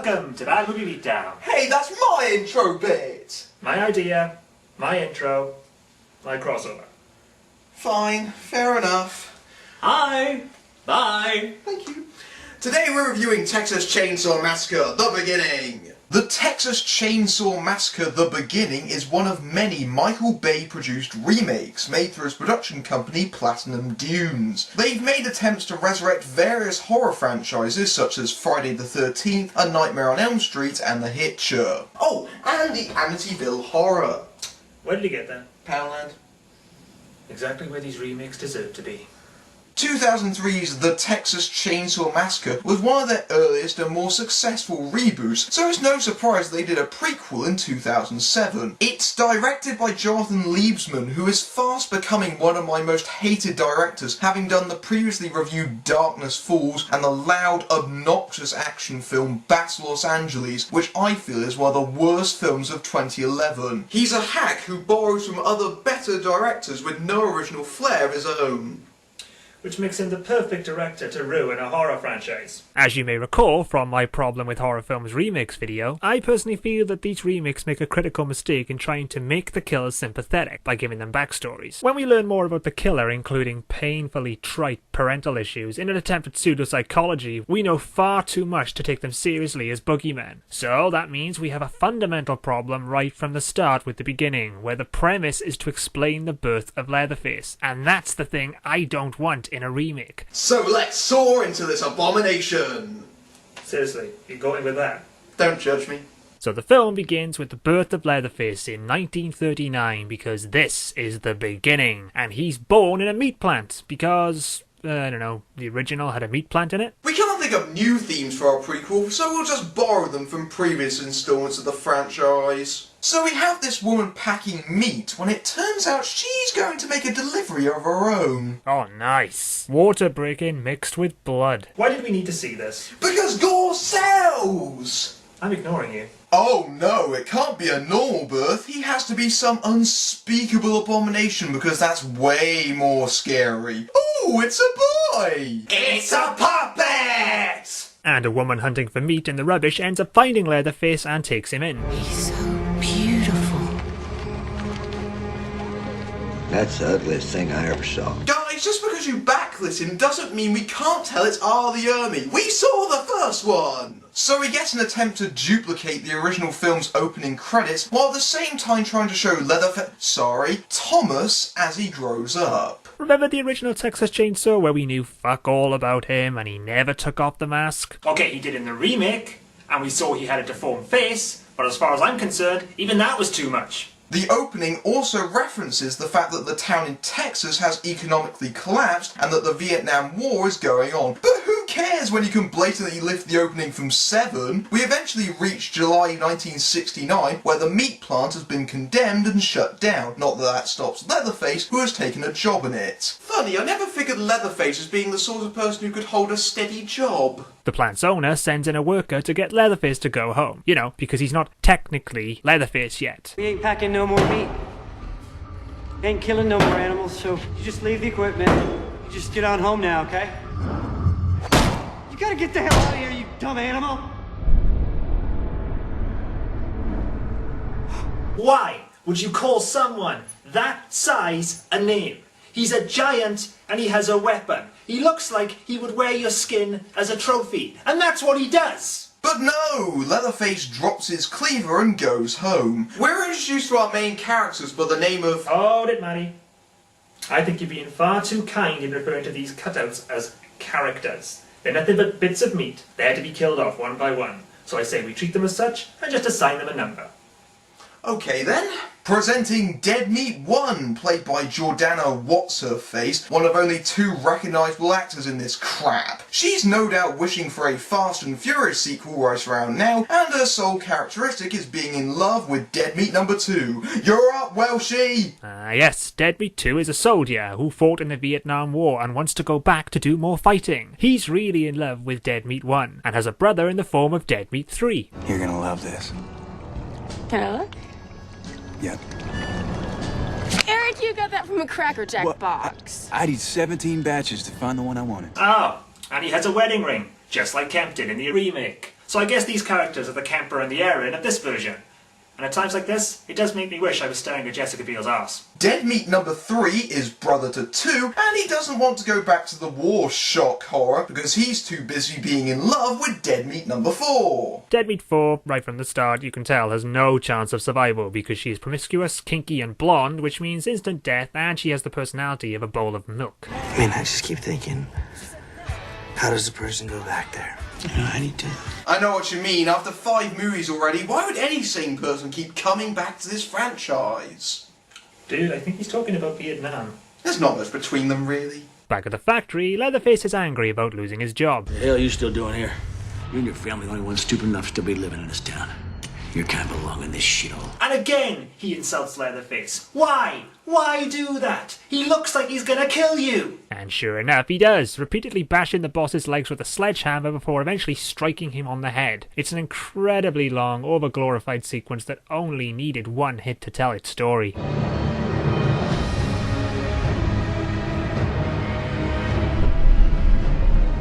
Welcome to Bad Movie Beatdown. Hey, that's my intro bit! My idea, my intro, my crossover. Fine, fair enough. Hi! Bye! Thank you. Today we're reviewing Texas Chainsaw Massacre: The Beginning. The Texas Chainsaw Massacre: The Beginning is one of many Michael Bay-produced remakes made through his production company Platinum Dunes. They've made attempts to resurrect various horror franchises such as Friday the 13th, A Nightmare on Elm Street and The Hitcher. Oh, and the Amityville Horror. Where did you get that? Poundland. Exactly where these remakes deserve to be. 2003's The Texas Chainsaw Massacre was one of their earliest and more successful reboots, so it's no surprise they did a prequel in 2007. It's directed by Jonathan Liebesman, who is fast becoming one of my most hated directors, having done the previously reviewed Darkness Falls and the loud, obnoxious action film Battle Los Angeles, which I feel is one of the worst films of 2011. He's a hack who borrows from other better directors with no original flair of his own. Which makes him the perfect director to ruin a horror franchise. As you may recall from my Problem with Horror Films remakes video, I personally feel that these remakes make a critical mistake in trying to make the killers sympathetic by giving them backstories. When we learn more about the killer, including painfully trite parental issues in an attempt at pseudopsychology, we know far too much to take them seriously as boogeymen. So that means we have a fundamental problem right from the start with the beginning, where the premise is to explain the birth of Leatherface, and that's the thing I don't want in a remake. So let's soar into this abomination! Seriously, you going with that? Don't judge me. So the film begins with the birth of Leatherface in 1939 because this is the beginning, and he's born in a meat plant because, I don't know, the original had a meat plant in it? We can't think of new themes for our prequel, so we'll just borrow them from previous installments of the franchise. So we have this woman packing meat when it turns out she's going to make a delivery of her own. Oh, nice. Water breaking mixed with blood. Why did we need to see this? Because gore sells! I'm ignoring you. Oh no, it can't be a normal birth. He has to be some unspeakable abomination because that's way more scary. Ooh, it's a boy! It's a puppet! And a woman hunting for meat in the rubbish ends up finding Leatherface and takes him in. He's so beautiful. That's the ugliest thing I ever saw. Guys, just because you backlit him doesn't mean we can't tell it's R. the Ermey. We saw the first one! So we get an attempt to duplicate the original film's opening credits, while at the same time trying to show Thomas as he grows up. Remember the original Texas Chainsaw where we knew fuck all about him and he never took off the mask? Okay, he did in the remake, and we saw he had a deformed face, but as far as I'm concerned, even that was too much. The opening also references the fact that the town in Texas has economically collapsed and that the Vietnam War is going on. But who cares when you can blatantly lift the opening from 7? We eventually reach July 1969, where the meat plant has been condemned and shut down. Not that that stops Leatherface, who has taken a job in it. Funny, I never figured Leatherface as being the sort of person who could hold a steady job. The plant's owner sends in a worker to get Leatherface to go home. You know, because he's not technically Leatherface yet. We ain't packing no more meat. Ain't killing no more animals, so you just leave the equipment. You just get on home now, okay? You gotta get the hell out of here, you dumb animal! Why would you call someone that size a name? He's a giant and he has a weapon. He looks like he would wear your skin as a trophy. And that's what he does! But no! Leatherface drops his cleaver and goes home. We're introduced to our main characters by the name of... Hold it, Manny. I think you're being far too kind in referring to these cutouts as characters. They're nothing but bits of meat. They're to be killed off one by one. So I say we treat them as such and just assign them a number. Okay then. Presenting Dead Meat 1, played by Jordana What's-Her-Face, one of only 2 recognisable actors in this crap. She's no doubt wishing for a Fast and Furious sequel right around now, and her sole characteristic is being in love with Dead Meat number 2. You're up, Welshy! Yes, Dead Meat 2 is a soldier who fought in the Vietnam War and wants to go back to do more fighting. He's really in love with Dead Meat 1, and has a brother in the form of Dead Meat 3. You're gonna love this. Can I look? Yep. Eric, you got that from a Cracker Jack box. I need 17 batches to find the one I wanted. Oh, and he has a wedding ring, just like Kemp did in the remake. So I guess these characters are the Kemper and the Erin of this version. And at times like this, it does make me wish I was staring at Jessica Biel's ass. Dead Meat number 3 is brother to 2, and he doesn't want to go back to the war, shock horror, because he's too busy being in love with Dead Meat number 4. Dead Meat 4, right from the start, you can tell, has no chance of survival because she is promiscuous, kinky and blonde, which means instant death, and she has the personality of a bowl of milk. I mean, I just keep thinking, how does the person go back there? You know, I need to... I know what you mean. After 5 movies already, why would any sane person keep coming back to this franchise? Dude, I think he's talking about Vietnam. There's not much between them, really. Back at the factory, Leatherface is angry about losing his job. The hell are you still doing here? You and your family are the only ones stupid enough to still be living in this town. You kind of belong in this shithole. And again, he insults Leatherface. Why? Why do that? He looks like he's gonna kill you! And sure enough, he does, repeatedly bashing the boss's legs with a sledgehammer before eventually striking him on the head. It's an incredibly long, over-glorified sequence that only needed one hit to tell its story.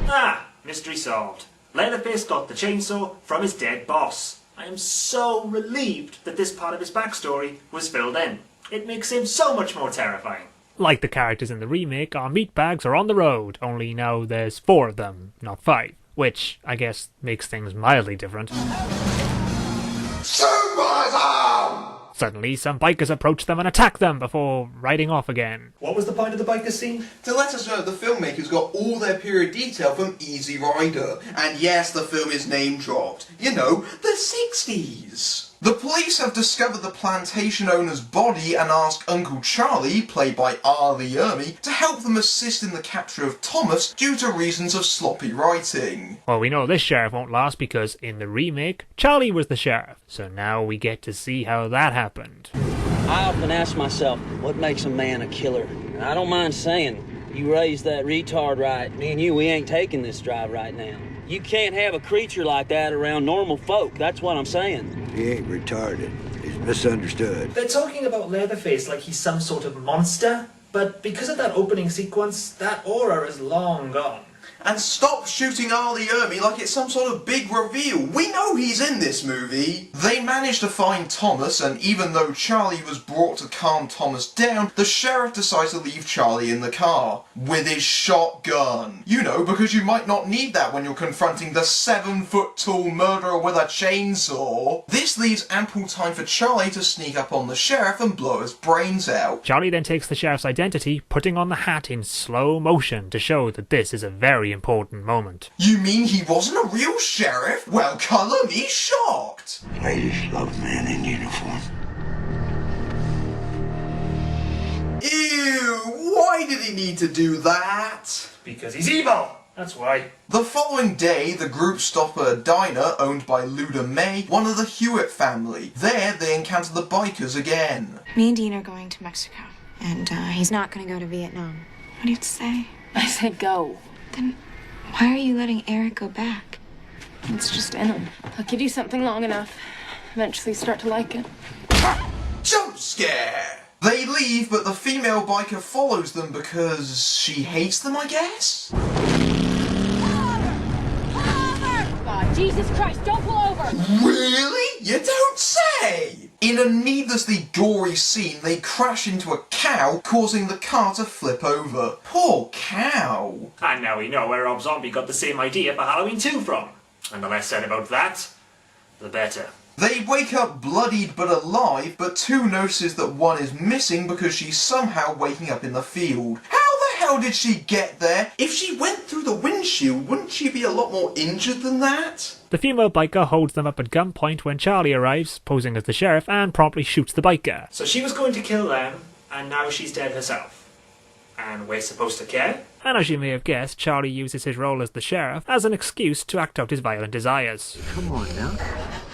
Ah, mystery solved. Leatherface got the chainsaw from his dead boss. I am so relieved that this part of his backstory was filled in. It makes him so much more terrifying. Like the characters in the remake, our meatbags are on the road, only now there's 4 of them, not 5. Which, I guess, makes things mildly different. Suddenly, some bikers approach them and attack them before riding off again. What was the point of the biker scene? To let us know the filmmakers got all their period detail from Easy Rider. And yes, the film is name dropped. You know, the 60s. The police have discovered the plantation owner's body and ask Uncle Charlie, played by R. Lee Ermey, to help them assist in the capture of Thomas due to reasons of sloppy writing. Well, we know this sheriff won't last because, in the remake, Charlie was the sheriff. So now we get to see how that happened. I often ask myself, what makes a man a killer? And I don't mind saying, you raised that retard right. Me and you, we ain't taking this drive right now. You can't have a creature like that around normal folk. That's what I'm saying. He ain't retarded. He's misunderstood. They're talking about Leatherface like he's some sort of monster, but because of that opening sequence, that aura is long gone. And stop shooting R. Lee Ermey like it's some sort of big reveal. We know he's in this movie. They managed to find Thomas, and even though Charlie was brought to calm Thomas down, the sheriff decides to leave Charlie in the car with his shotgun. You know, because you might not need that when you're confronting the 7-foot-tall murderer with a chainsaw. This leaves ample time for Charlie to sneak up on the sheriff and blow his brains out. Charlie then takes the sheriff's identity, putting on the hat in slow motion to show that this is a very important moment. You mean he wasn't a real sheriff? Well, colour me shocked! Ladies love men in uniform. Ew, why did he need to do that? Because he's evil! That's why. The following day, the group stop at a diner owned by Luda May, one of the Hewitt family. There, they encounter the bikers again. Me and Dean are going to Mexico, and he's not going to go to Vietnam. What do you have to say? I said go. Then why are you letting Eric go back? It's just in him. I'll give you something long enough. Eventually start to like it. Jump scare! They leave, but the female biker follows them because she hates them, I guess? God, Jesus Christ, don't pull over! Really? You don't say! In a needlessly gory scene, they crash into a cow, causing the car to flip over. Poor cow. And now we know where Rob Zombie got the same idea for Halloween 2 from. And the less said about that, the better. They wake up bloodied but alive, but 2 notices that 1 is missing because she's somehow waking up in the field. How the hell did she get there? If she went through the windshield, wouldn't she be a lot more injured than that? The female biker holds them up at gunpoint when Charlie arrives, posing as the sheriff, and promptly shoots the biker. So she was going to kill them, and now she's dead herself. And we're supposed to care? And as you may have guessed, Charlie uses his role as the sheriff as an excuse to act out his violent desires. Come on now.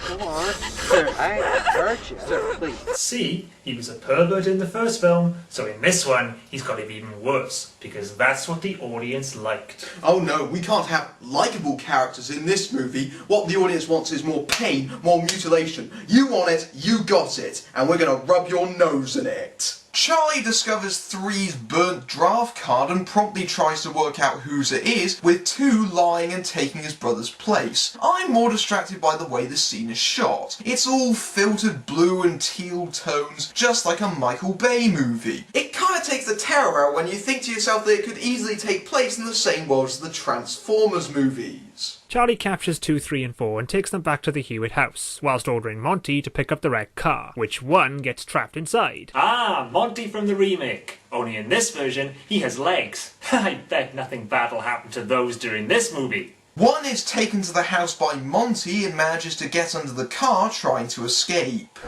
Come on. Sir, I ain't hurt you. Sir, please. See, he was a pervert in the first film, so in this one, he's got it even worse, because that's what the audience liked. Oh no, we can't have likeable characters in this movie. What the audience wants is more pain, more mutilation. You want it, you got it, and we're gonna rub your nose in it. Charlie discovers 3's burnt draft card and promptly tries to work out whose it is, with 2 lying and taking his brother's place. I'm more distracted by the way the scene is shot. It's all filtered blue and teal tones, just like a Michael Bay movie. It kinda takes the terror out when you think to yourself that it could easily take place in the same world as the Transformers movies. Charlie captures 2, 3 and 4 and takes them back to the Hewitt house, whilst ordering Monty to pick up the wrecked car, which one gets trapped inside. Ah, Monty from the remake. Only in this version, he has legs. I bet nothing bad will happen to those during this movie. One is taken to the house by Monty and manages to get under the car trying to escape.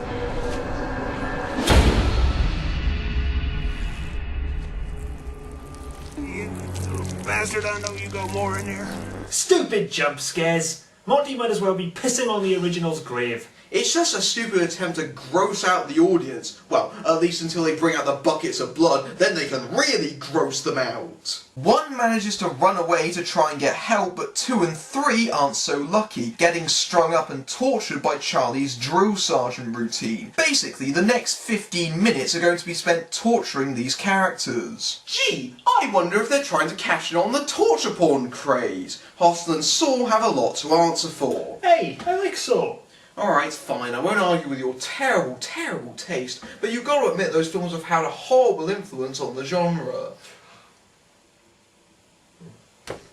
You little bastard, I know you got more in there. Stupid jump scares. Monty might as well be pissing on the original's grave. It's just a stupid attempt to gross out the audience. Well, at least until they bring out the buckets of blood, then they can really gross them out. 1 manages to run away to try and get help, but 2 and 3 aren't so lucky, getting strung up and tortured by Charlie's drill sergeant routine. Basically, the next 15 minutes are going to be spent torturing these characters. Gee, I wonder if they're trying to cash in on the torture porn craze. Hostel and Saw have a lot to answer for. Hey, I like Saw. Alright, fine, I won't argue with your terrible, terrible taste, but you've got to admit those films have had a horrible influence on the genre.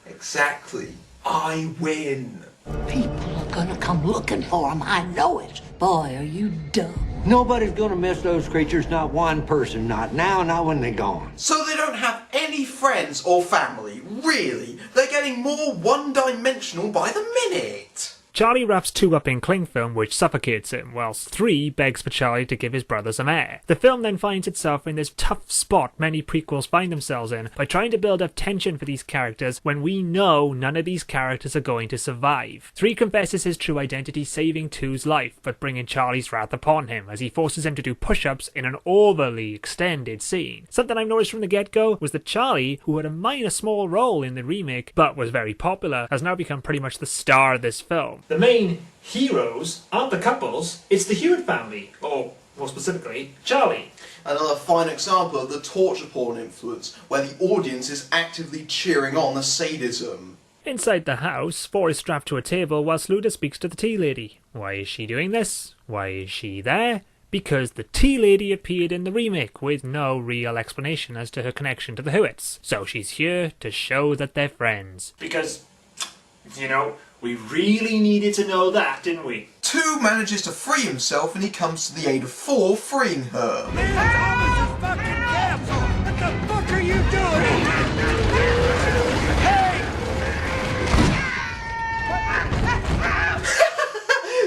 Exactly. I win. People are gonna come looking for him. I know it. Boy, are you dumb. Nobody's gonna miss those creatures, not one person. Not now, not when they're gone. So they don't have any friends or family, really? They're getting more one-dimensional by the minute. Charlie wraps 2 up in cling film, which suffocates him, whilst 3 begs for Charlie to give his brother some air. The film then finds itself in this tough spot many prequels find themselves in, by trying to build up tension for these characters when we know none of these characters are going to survive. 3 confesses his true identity, saving 2's life, but bringing Charlie's wrath upon him, as he forces him to do push-ups in an overly extended scene. Something I've noticed from the get-go was that Charlie, who had a minor small role in the remake, but was very popular, has now become pretty much the star of this film. The main heroes aren't the couples, it's the Hewitt family, or more specifically, Charlie. Another fine example of the torture porn influence, where the audience is actively cheering on the sadism. Inside the house, 4 is strapped to a table whilst Luda speaks to the tea lady. Why is she doing this? Why is she there? Because the tea lady appeared in the remake with no real explanation as to her connection to the Hewitts. So she's here to show that they're friends. Because, you know, we really needed to know that, didn't we? 2 manages to free himself and he comes to the aid of 4, freeing her. Fucking capsule! What the fuck are you doing? Hey!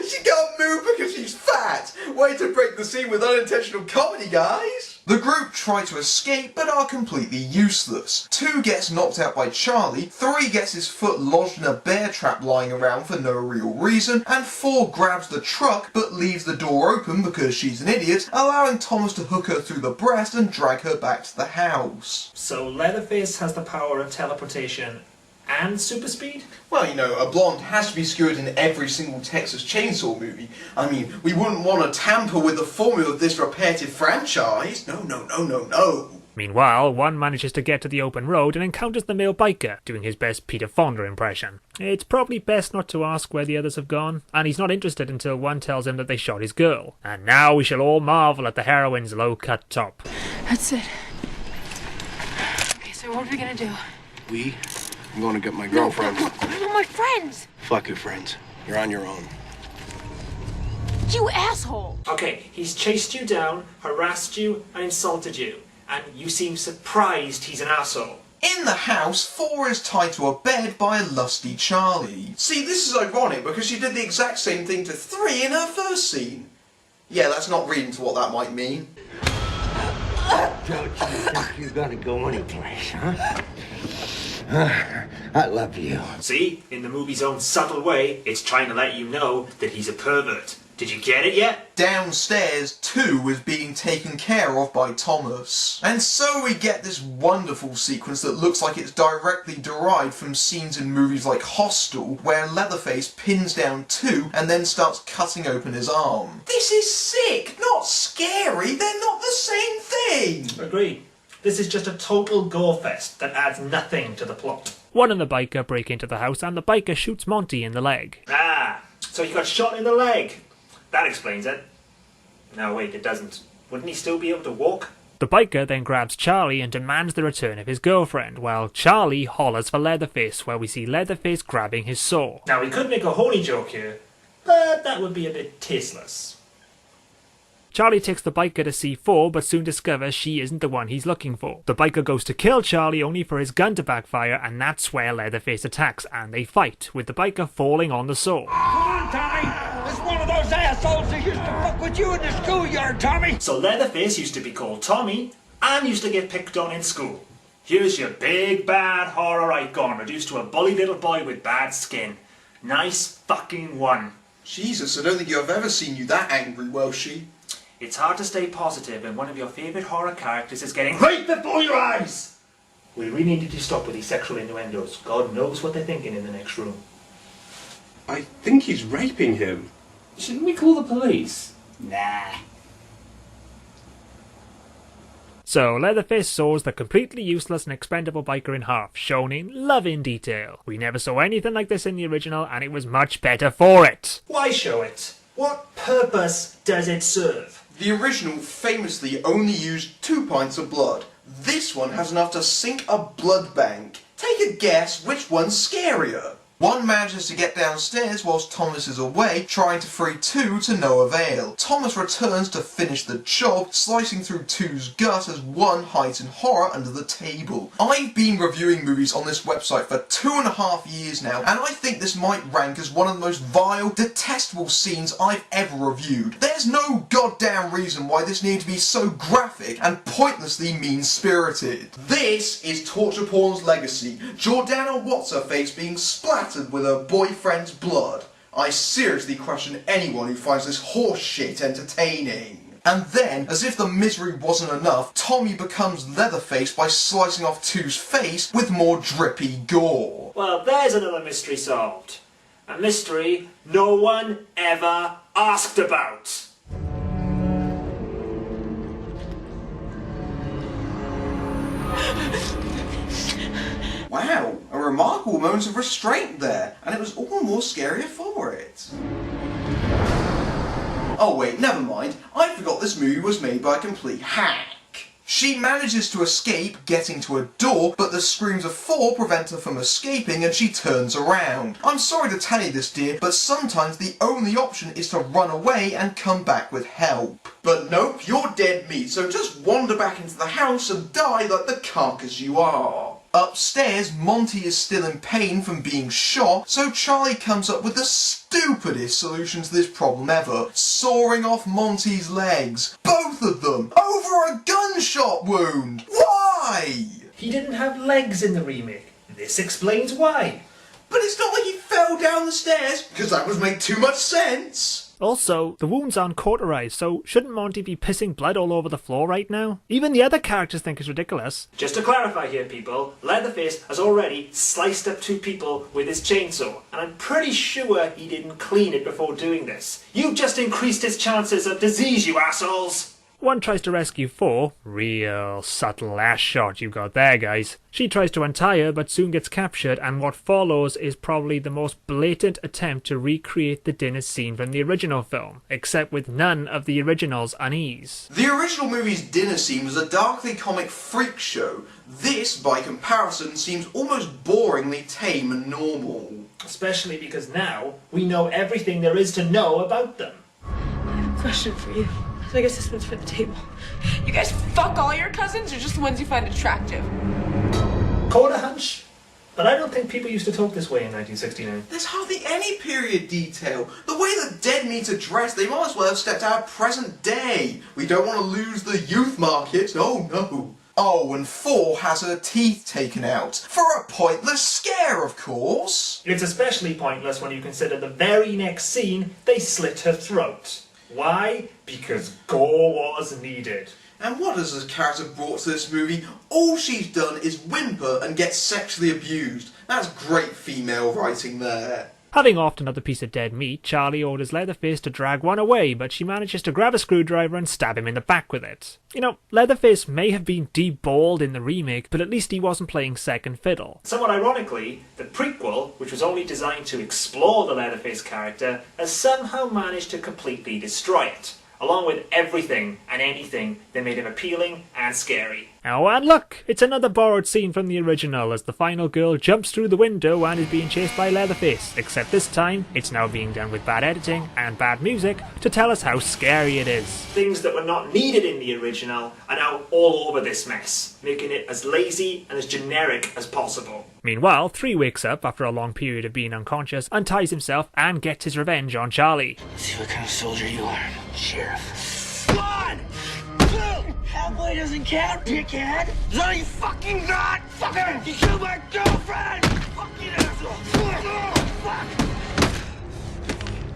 She can't move because she's fat! Way to break the scene with unintentional comedy, guys! The group try to escape but are completely useless. 2 gets knocked out by Charlie, 3 gets his foot lodged in a bear trap lying around for no real reason, and 4 grabs the truck but leaves the door open because she's an idiot, allowing Thomas to hook her through the breast and drag her back to the house. So Leatherface has the power of teleportation and super speed? Well, you know, a blonde has to be skewered in every single Texas Chainsaw movie. I mean, we wouldn't want to tamper with the formula of this repetitive franchise. No, no, no, no, no. Meanwhile, 1 manages to get to the open road and encounters the male biker, doing his best Peter Fonda impression. It's probably best not to ask where the others have gone, and he's not interested until 1 tells him that they shot his girl. And now we shall all marvel at the heroine's low-cut top. That's it. Okay, so what are we gonna do? I'm gonna get my girlfriend. No, what about my friends? Fuck your friends. You're on your own. You asshole! Okay, he's chased you down, harassed you, and insulted you. And you seem surprised he's an asshole. In the house, 4 is tied to a bed by a lusty Charlie. See, this is ironic because she did the exact same thing to 3 in her first scene. Yeah, let's not read into what that might mean. Don't you think you're gonna go anyplace, huh? I love you. See, in the movie's own subtle way, it's trying to let you know that he's a pervert. Did you get it yet? Downstairs, 2 is being taken care of by Thomas. And so we get this wonderful sequence that looks like it's directly derived from scenes in movies like Hostel, where Leatherface pins down 2 and then starts cutting open his arm. This is sick, not scary, they're not the same thing! Agreed. This is just a total gore-fest that adds nothing to the plot. One and the biker break into the house and the biker shoots Monty in the leg. Ah, so he got shot in the leg. That explains it. No, wait, it doesn't. Wouldn't he still be able to walk? The biker then grabs Charlie and demands the return of his girlfriend, while Charlie hollers for Leatherface, where we see Leatherface grabbing his saw. Now, we could make a horny joke here, but that would be a bit tasteless. Charlie takes the biker to C4, but soon discovers she isn't the one he's looking for. The biker goes to kill Charlie only for his gun to backfire, and that's where Leatherface attacks, and they fight, with the biker falling on the saw. Come on, Tommy! It's one of those assholes that used to fuck with you in the schoolyard, Tommy! So Leatherface used to be called Tommy, and used to get picked on in school. Here's your big bad horror icon, reduced to a bully little boy with bad skin. Nice fucking one. Jesus, I don't think I've ever seen you that angry, Welshy. It's hard to stay positive when one of your favourite horror characters is getting raped before your eyes! We really need to stop with these sexual innuendos. God knows what they're thinking in the next room. I think he's raping him. Shouldn't we call the police? Nah. So, Leatherface saws the completely useless and expendable biker in half, shown in loving detail. We never saw anything like this in the original, and it was much better for it. Why show it? What purpose does it serve? The original famously only used 2 pints of blood. This one has enough to sink a blood bank. Take a guess which one's scarier. One manages to get downstairs whilst Thomas is away, trying to free 2 to no avail. Thomas returns to finish the job, slicing through 2's gut as 1 hides in horror under the table. I've been reviewing movies on this website for 2.5 years now, and I think this might rank as one of the most vile, detestable scenes I've ever reviewed. There's no goddamn reason why this needed to be so graphic and pointlessly mean-spirited. This is torture porn's legacy. Jordana What's-Her-Face being splattered with her boyfriend's blood. I seriously question anyone who finds this horse shit entertaining. And then, as if the misery wasn't enough, Tommy becomes Leatherface by slicing off 2's face with more drippy gore. Well, there's another mystery solved. A mystery no one ever asked about. Wow, a remarkable moment of restraint there, and it was all the more scarier for it. Oh wait, never mind, I forgot this movie was made by a complete hack. She manages to escape, getting to a door, but the screams of 4 prevent her from escaping and she turns around. I'm sorry to tell you this, dear, but sometimes the only option is to run away and come back with help. But nope, you're dead meat, so just wander back into the house and die like the carcass you are. Upstairs, Monty is still in pain from being shot, so Charlie comes up with the stupidest solution to this problem ever, sawing off Monty's legs. Both of them! Over a gunshot wound! Why? He didn't have legs in the remake. This explains why. But it's not like he fell down the stairs, because that would make too much sense. Also, the wounds aren't cauterized, so shouldn't Monty be pissing blood all over the floor right now? Even the other characters think it's ridiculous. Just to clarify here, people, Leatherface has already sliced up 2 people with his chainsaw, and I'm pretty sure he didn't clean it before doing this. You just increased his chances of disease, you assholes! One tries to rescue 4. Real subtle ass shot you got there, guys. She tries to untie her, but soon gets captured, and what follows is probably the most blatant attempt to recreate the dinner scene from the original film, except with none of the original's unease. The original movie's dinner scene was a darkly comic freak show. This, by comparison, seems almost boringly tame and normal. Especially because now we know everything there is to know about them. I have a question for you. So I guess this one's for the table. You guys fuck all your cousins or just the ones you find attractive? Caught a hunch? But I don't think people used to talk this way in 1969. There's hardly any period detail. The way the dead meat are dressed, they might as well have stepped out of present day. We don't want to lose the youth market, oh no. Oh, and 4 has her teeth taken out. For a pointless scare, of course. It's especially pointless when you consider the very next scene, they slit her throat. Why? Because gore was needed. And what has this character brought to this movie? All she's done is whimper and get sexually abused. That's great female writing there. Having offed another piece of dead meat, Charlie orders Leatherface to drag one away, but she manages to grab a screwdriver and stab him in the back with it. You know, Leatherface may have been deballed in the remake, but at least he wasn't playing second fiddle. Somewhat ironically, the prequel, which was only designed to explore the Leatherface character, has somehow managed to completely destroy it, along with everything and anything that made him appealing and scary. Oh, and look! It's another borrowed scene from the original as the final girl jumps through the window and is being chased by Leatherface, except this time it's now being done with bad editing and bad music to tell us how scary it is. Things that were not needed in the original are now all over this mess, making it as lazy and as generic as possible. Meanwhile, 3 wakes up after a long period of being unconscious, unties himself and gets his revenge on Charlie. See what kind of soldier you are, Sheriff. One! Halfway doesn't count, dickhead! Is all you fucking got? Fucker! You killed my girlfriend! Fucking asshole! Fuck!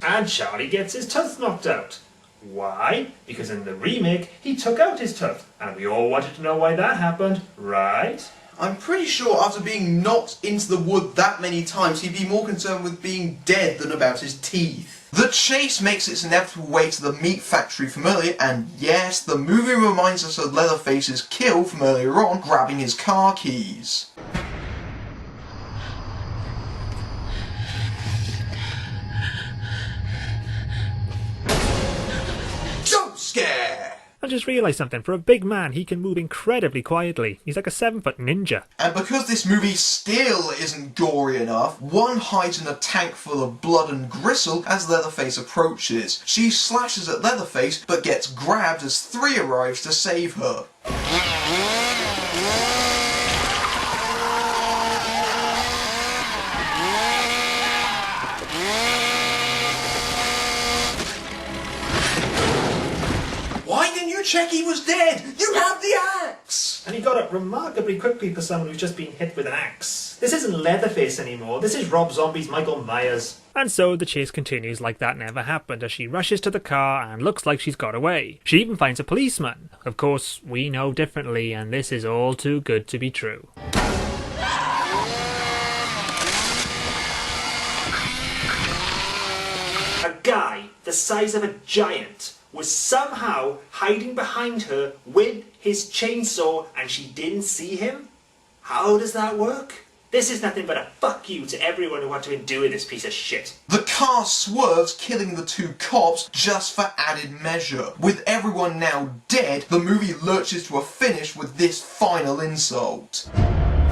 And Charlie gets his tooth knocked out. Why? Because in the remake, he took out his tooth. And we all wanted to know why that happened, right? I'm pretty sure after being knocked into the wood that many times, he'd be more concerned with being dead than about his teeth. The chase makes its inevitable way to the meat factory from earlier, and yes, the movie reminds us of Leatherface's kill from earlier on, grabbing his car keys. Jump scare! I just realised something. For a big man, he can move incredibly quietly. He's like a 7-foot ninja. And because this movie still isn't gory enough, one hides in a tank full of blood and gristle as Leatherface approaches. She slashes at Leatherface, but gets grabbed as 3 arrives to save her. Check he was dead! You have the axe! And he got up remarkably quickly for someone who's just been hit with an axe. This isn't Leatherface anymore, this is Rob Zombie's Michael Myers. And so the chase continues like that never happened as she rushes to the car and looks like she's got away. She even finds a policeman. Of course, we know differently and this is all too good to be true. A guy the size of a giant was somehow hiding behind her with his chainsaw and she didn't see him? How does that work? This is nothing but a fuck you to everyone who had to endure this piece of shit. The car swerves, killing the 2 cops just for added measure. With everyone now dead, the movie lurches to a finish with this final insult.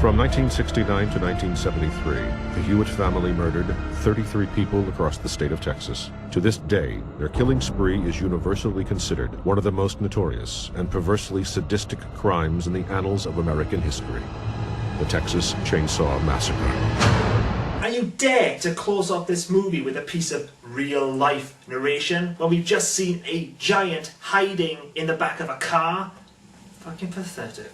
From 1969 to 1973, the Hewitt family murdered 33 people across the state of Texas. To this day, their killing spree is universally considered one of the most notorious and perversely sadistic crimes in the annals of American history. The Texas Chainsaw Massacre. And you dare to close off this movie with a piece of real-life narration when we've just seen a giant hiding in the back of a car? Fucking pathetic.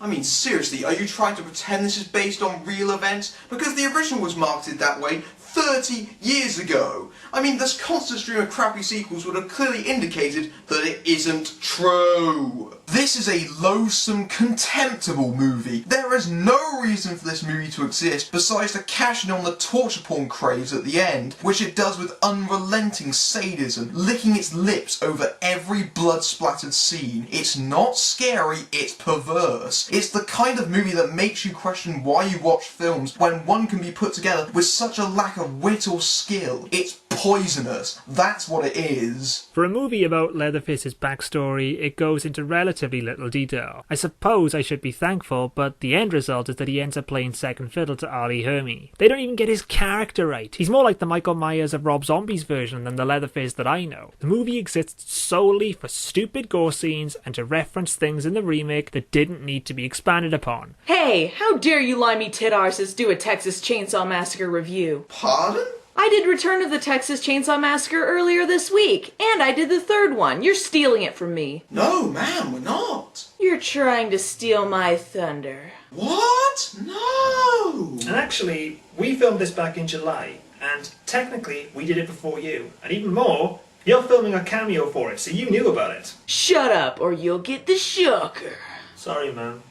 I mean, seriously, are you trying to pretend this is based on real events? Because the original was marketed that way 30 years ago. I mean, this constant stream of crappy sequels would have clearly indicated that it isn't true. This is a loathsome, contemptible movie. There is no reason for this movie to exist besides to cash in on the torture porn craze at the end, which it does with unrelenting sadism, licking its lips over every blood-splattered scene. It's not scary, it's perverse. It's the kind of movie that makes you question why you watch films when one can be put together with such a lack of wit or skill. It's poisonous. That's what it is. For a movie about Leatherface's backstory, it goes into relatively little detail. I suppose I should be thankful, but the end result is that he ends up playing second fiddle to Ali Hermy. They don't even get his character right. He's more like the Michael Myers of Rob Zombie's version than the Leatherface that I know. The movie exists solely for stupid gore scenes and to reference things in the remake that didn't need to be expanded upon. Hey, how dare you limey tit arses do a Texas Chainsaw Massacre review? Pardon? I did Return of the Texas Chainsaw Massacre earlier this week, and I did the third one. You're stealing it from me. No, ma'am, we're not. You're trying to steal my thunder. What? No! And actually, we filmed this back in July, and technically we did it before you. And even more, you're filming a cameo for it, so you knew about it. Shut up, or you'll get the shocker. Sorry, ma'am.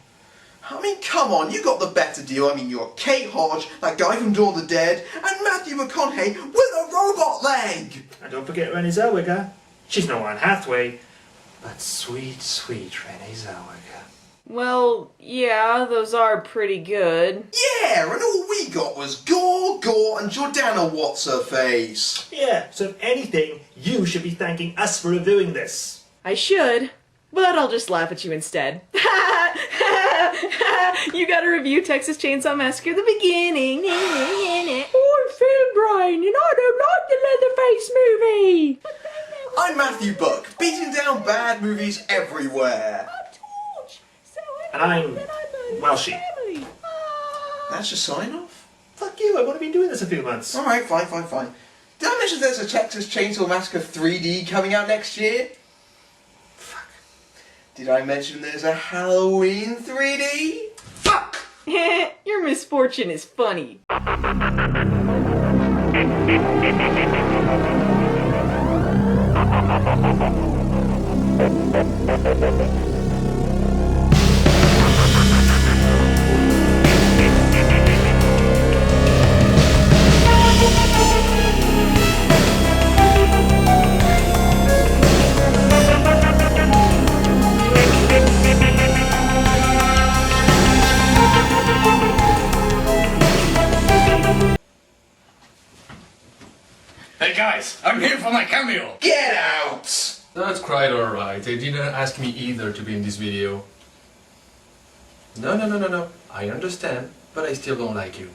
I mean, come on, you got the better deal. I mean, you're Kate Hodge, that guy from Dawn of the Dead, and Matthew McConaughey with a robot leg! And don't forget Renée Zellweger. She's no Anne Hathaway, but sweet, sweet Renée Zellweger. Well, yeah, those are pretty good. Yeah, and all we got was gore, and Jordana what's-her-face. Yeah, so if anything, you should be thanking us for reviewing this. I should, but I'll just laugh at you instead. You gotta review Texas Chainsaw Massacre the beginning. I'm Phil Bryan, and I don't like the Leatherface movie. I'm Matthew Buck, beating down bad movies everywhere. And I'm Welshy. That's your sign-off? Fuck you, I've only been doing this a few months. Alright, fine. Did I mention there's a Texas Chainsaw Massacre 3D coming out next year? Fuck. Did I mention there's a Halloween 3D? Fuck! Your misfortune is funny. Hey guys, I'm here for my cameo! Get out! That's quite alright. They didn't ask me either to be in this video. No. I understand, but I still don't like you.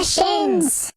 Shins!